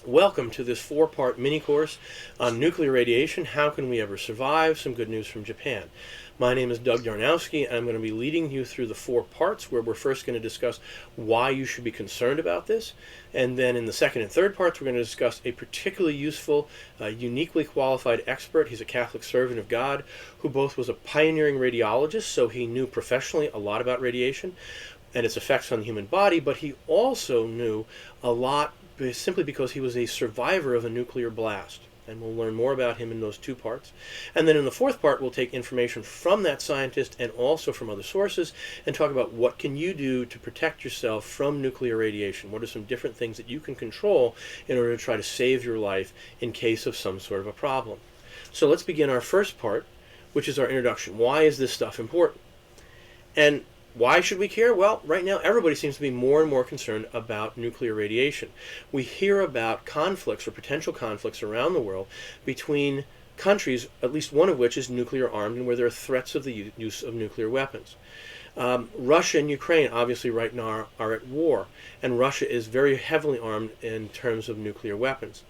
Welcome to this 4-part mini-course on nuclear radiation. How can we ever survive? Some good news from Japan. My name is Doug Darnowski, and I'm going to be leading you through the 4 parts where we're first going to discuss why you should be concerned about this. And then in the second and third parts, we're going to discuss a particularly useful, uniquely qualified expert. He's a Catholic servant of God who both was a pioneering radiologist, so he knew professionally a lot about radiation and its effects on the human body, but he also knew a lot simply because he was a survivor of a nuclear blast. And we'll learn more about him in those 2 parts. And then in the 4th part, we'll take information from that scientist and also from other sources and talk about what can you do to protect yourself from nuclear radiation. What are some different things that you can control in order to try to save your life in case of some sort of a problem. So let's begin our first part, which is our introduction. Why is this stuff important? And why should we care? Well, right now everybody seems to be more and more concerned about nuclear radiation. We hear about conflicts or potential conflicts around the world between countries, at least one of which is nuclear armed and where there are threats of the use of nuclear weapons. Russia and Ukraine obviously right now are at war, and Russia is very heavily armed in terms of nuclear weapons.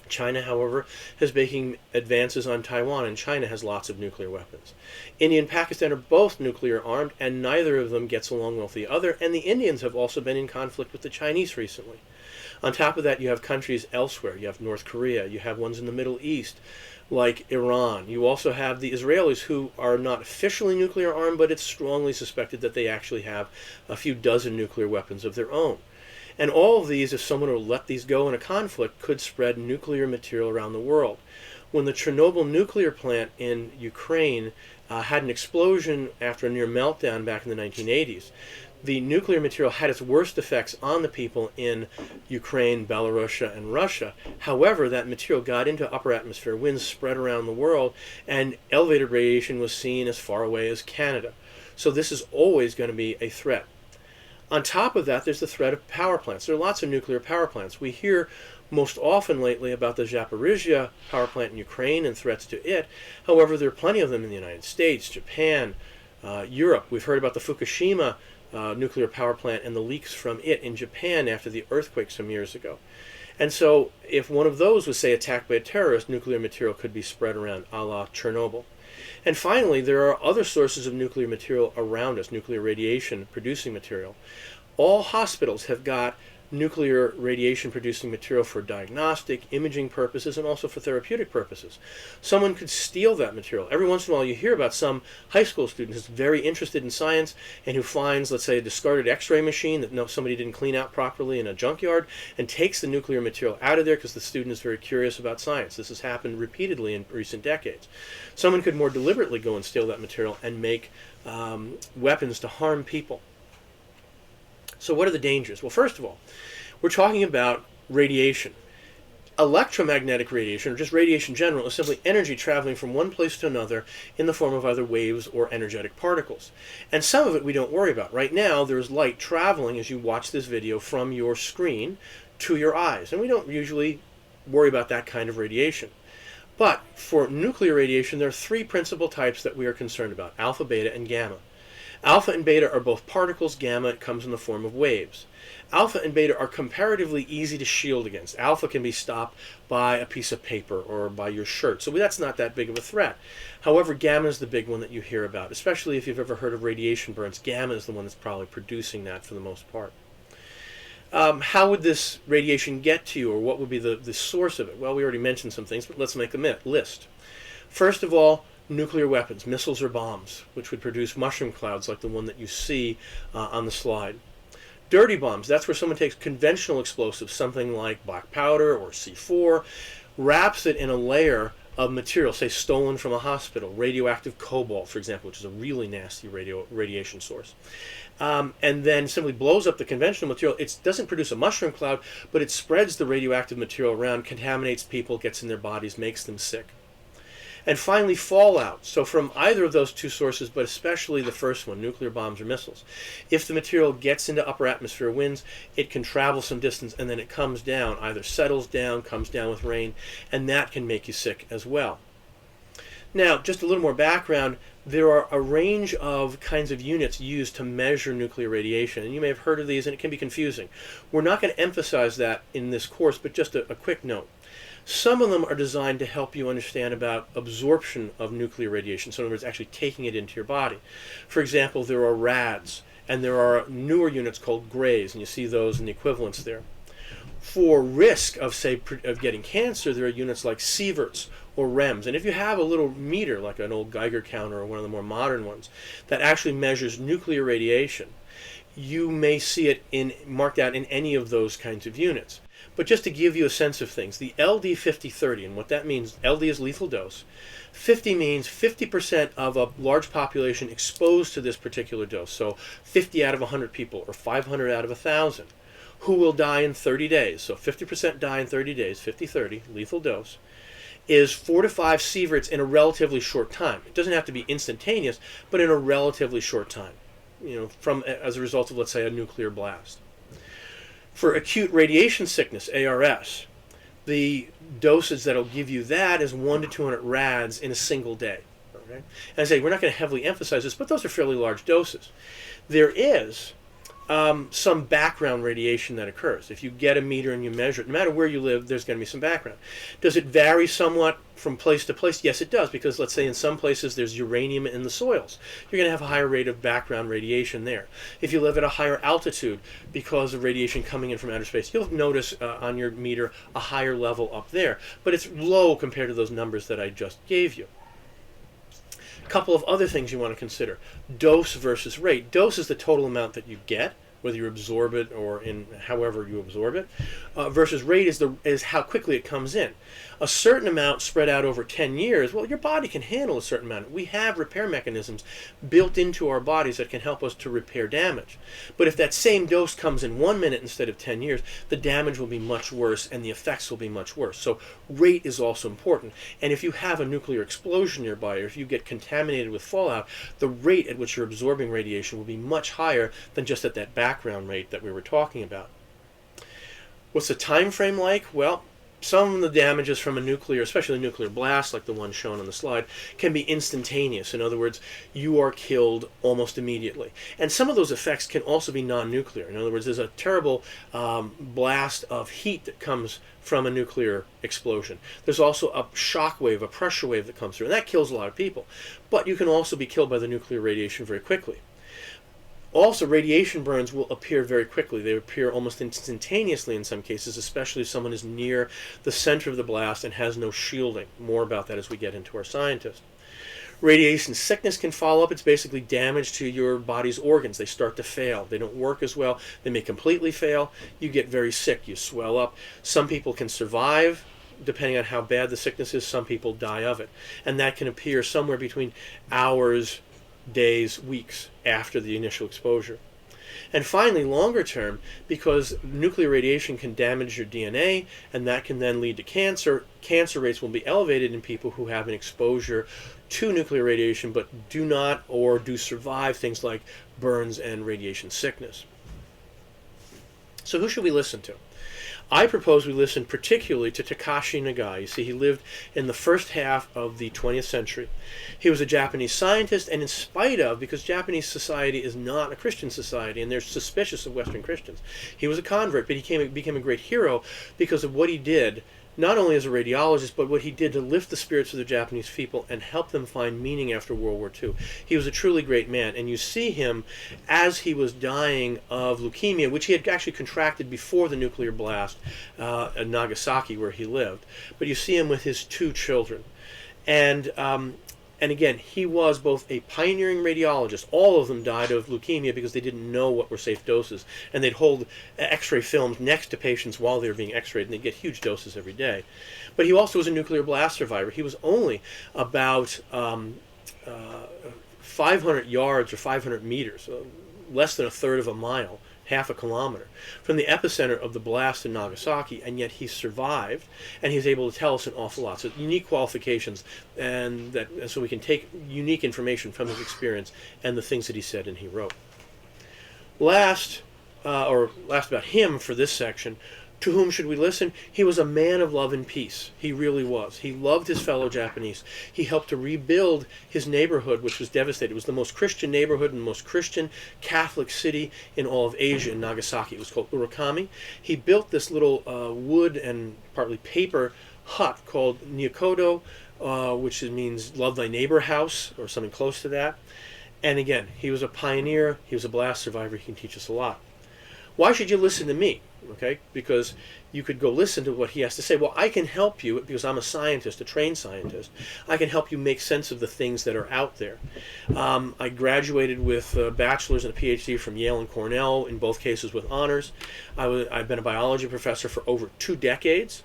China, however, is making advances on Taiwan, and China has lots of nuclear weapons. India and Pakistan are both nuclear armed, and neither of them gets along well with the other, and the Indians have also been in conflict with the Chinese recently. On top of that, you have countries elsewhere. You have North Korea, you have ones in the Middle East, like Iran. You also have the Israelis, who are not officially nuclear armed, but it's strongly suspected that they actually have a few dozen nuclear weapons of their own. And all of these, if someone were to let these go in a conflict, could spread nuclear material around the world. When the Chernobyl nuclear plant in Ukraine had an explosion after a near meltdown back in the 1980s, the nuclear material had its worst effects on the people in Ukraine, Belarus, and Russia. However, that material got into upper atmosphere, winds spread around the world, and elevated radiation was seen as far away as Canada. So this is always going to be a threat. On top of that, there's the threat of power plants. There are lots of nuclear power plants. We hear most often lately about the Zaporizhzhia power plant in Ukraine and threats to it. However, there are plenty of them in the United States, Japan, Europe. We've heard about the Fukushima nuclear power plant and the leaks from it in Japan after the earthquake some years ago. And so if one of those was, say, attacked by a terrorist, nuclear material could be spread around, a la Chernobyl. And finally, there are other sources of nuclear material around us, nuclear radiation producing material. All hospitals have got nuclear radiation producing material for diagnostic, imaging purposes, and also for therapeutic purposes. Someone could steal that material. Every once in a while you hear about some high school student who's very interested in science and who finds, let's say, a discarded x-ray machine that somebody didn't clean out properly in a junkyard and takes the nuclear material out of there because the student is very curious about science. This has happened repeatedly in recent decades. Someone could more deliberately go and steal that material and make weapons to harm people. So what are the dangers? Well, first of all, we're talking about radiation. Electromagnetic radiation, or just radiation in general, is simply energy traveling from one place to another in the form of either waves or energetic particles. And some of it we don't worry about. Right now, there's light traveling as you watch this video from your screen to your eyes. And we don't usually worry about that kind of radiation. But for nuclear radiation, there are 3 principal types that we are concerned about: alpha, beta, and gamma. Alpha and beta are both particles. Gamma comes in the form of waves. Alpha and beta are comparatively easy to shield against. Alpha can be stopped by a piece of paper or by your shirt, so that's not that big of a threat. However, gamma is the big one that you hear about, especially if you've ever heard of radiation burns. Gamma is the one that's probably producing that for the most part. How would this radiation get to you, or what would be the source of it? Well, we already mentioned some things, but let's make a list. First of all, nuclear weapons, missiles or bombs, which would produce mushroom clouds like the one that you see on the slide. Dirty bombs, that's where someone takes conventional explosives, something like black powder or C4, wraps it in a layer of material, say stolen from a hospital, radioactive cobalt, for example, which is a really nasty radiation source, and then simply blows up the conventional material. It doesn't produce a mushroom cloud, but it spreads the radioactive material around, contaminates people, gets in their bodies, makes them sick. And finally, fallout. So from either of those 2 sources, but especially the first one, nuclear bombs or missiles, if the material gets into upper atmosphere winds, it can travel some distance and then it comes down, either settles down, comes down with rain, and that can make you sick as well. Now, just a little more background. There are a range of kinds of units used to measure nuclear radiation, and you may have heard of these, and it can be confusing. We're not going to emphasize that in this course, but just a quick note. Some of them are designed to help you understand about absorption of nuclear radiation, so in other words, actually taking it into your body. For example, there are RADs, and there are newer units called grays, and you see those in the equivalents there. For risk of, say, of getting cancer, there are units like sieverts or REMS. And if you have a little meter, like an old Geiger counter or one of the more modern ones, that actually measures nuclear radiation, you may see it marked out in any of those kinds of units. But just to give you a sense of things, the LD 50-30, and what that means, LD is lethal dose. 50 means 50% of a large population exposed to this particular dose. So 50 out of 100 people, or 500 out of 1,000, who will die in 30 days. So 50% die in 30 days, 50-30, lethal dose, is 4 to 5 sieverts in a relatively short time. It doesn't have to be instantaneous, but in a relatively short time, as a result of, let's say, a nuclear blast. For acute radiation sickness, ARS, the dosage that'll give you that is 1 to 200 rads in a single day. Okay? And I say, we're not going to heavily emphasize this, but those are fairly large doses. There is some background radiation that occurs. If you get a meter and you measure it, no matter where you live, there's going to be some background. Does it vary somewhat from place to place? Yes, it does, because let's say in some places there's uranium in the soils. You're going to have a higher rate of background radiation there. If you live at a higher altitude because of radiation coming in from outer space, you'll notice on your meter a higher level up there, but it's low compared to those numbers that I just gave you. A couple of other things you want to consider. Dose versus rate. Dose is the total amount that you get, whether you absorb it or in however you absorb it, versus rate is how quickly it comes in. A certain amount spread out over 10 years, well, your body can handle a certain amount. We have repair mechanisms built into our bodies that can help us to repair damage. But if that same dose comes in 1 minute instead of 10 years, the damage will be much worse and the effects will be much worse. So rate is also important. And if you have a nuclear explosion nearby, or if you get contaminated with fallout, the rate at which you're absorbing radiation will be much higher than just at that background rate that we were talking about. What's the time frame like? Well, some of the damages from a nuclear, especially a nuclear blast like the one shown on the slide, can be instantaneous. In other words, you are killed almost immediately. And some of those effects can also be non-nuclear. In other words, there's a terrible blast of heat that comes from a nuclear explosion. There's also a shock wave, a pressure wave that comes through, and that kills a lot of people. But you can also be killed by the nuclear radiation very quickly. Also, radiation burns will appear very quickly. They appear almost instantaneously in some cases, especially if someone is near the center of the blast and has no shielding. More about that as we get into our scientist. Radiation sickness can follow up. It's basically damage to your body's organs. They start to fail. They don't work as well. They may completely fail. You get very sick. You swell up. Some people can survive, depending on how bad the sickness is. Some people die of it. And that can appear somewhere between hours, days, weeks after the initial exposure. And finally, longer term, because nuclear radiation can damage your DNA, and that can then lead to cancer, cancer rates will be elevated in people who have an exposure to nuclear radiation but do not or do survive things like burns and radiation sickness. So who should we listen to? I propose we listen particularly to Takashi Nagai. You see, he lived in the first half of the 20th century. He was a Japanese scientist, and in spite of, because Japanese society is not a Christian society, and they're suspicious of Western Christians, he was a convert, but he became a great hero because of what he did, not only as a radiologist, but what he did to lift the spirits of the Japanese people and help them find meaning after World War II. He was a truly great man, and you see him as he was dying of leukemia, which he had actually contracted before the nuclear blast at Nagasaki, where he lived. But you see him with his 2 children. And again, he was both a pioneering radiologist. All of them died of leukemia because they didn't know what were safe doses. And they'd hold x-ray films next to patients while they were being x-rayed, and they'd get huge doses every day. But he also was a nuclear blast survivor. He was only about 500 yards or 500 meters, so less than a third of a mile, half a kilometer, from the epicenter of the blast in Nagasaki, and yet he survived, and he's able to tell us an awful lot. So unique qualifications, and so we can take unique information from his experience and the things that he said and he wrote. Last about him for this section, To whom should we listen? He was a man of love and peace. He really was. He loved his fellow Japanese. He helped to rebuild his neighborhood, which was devastated. It was the most Christian neighborhood and the most Christian Catholic city in all of Asia, in Nagasaki. It was called Urakami. He built this little wood and partly paper hut called Nyakodo, which means love thy neighbor house, or something close to that. And again, he was a pioneer. He was a blast survivor. He can teach us a lot. Why should you listen to me? Okay, because you could go listen to what he has to say. Well, I can help you because I'm a scientist, a trained scientist. I can help you make sense of the things that are out there. I graduated with a bachelor's and a PhD from Yale and Cornell, in both cases with honors. I've been a biology professor for over 2 decades.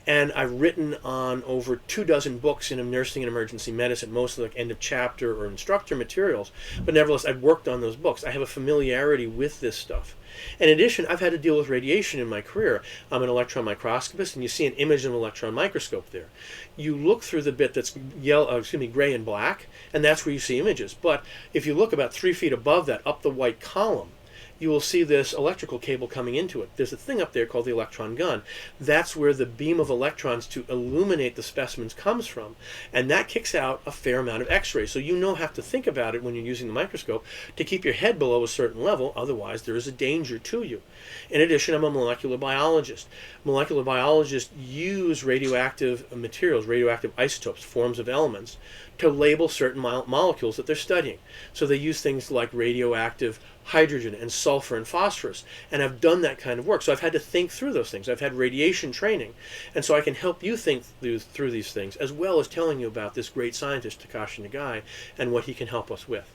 And I've written on over 24 books in nursing and emergency medicine, mostly like end of chapter or instructor materials. But nevertheless, I've worked on those books. I have a familiarity with this stuff. In addition, I've had to deal with radiation in my career. I'm an electron microscopist, and you see an image in an electron microscope there. You look through the bit that's gray and black, and that's where you see images. But if you look about 3 feet above that, up the white column, you will see this electrical cable coming into it. There's a thing up there called the electron gun. That's where the beam of electrons to illuminate the specimens comes from. And that kicks out a fair amount of X-rays. So you have to think about it when you're using the microscope to keep your head below a certain level. Otherwise, there is a danger to you. In addition, I'm a molecular biologist. Molecular biologists use radioactive materials, radioactive isotopes, forms of elements, to label certain molecules that they're studying. So they use things like radioactive hydrogen and sulfur and phosphorus, and I've done that kind of work. So I've had to think through those things. I've had radiation training, and so I can help you think through these things, as well as telling you about this great scientist, Takashi Nagai, and what he can help us with.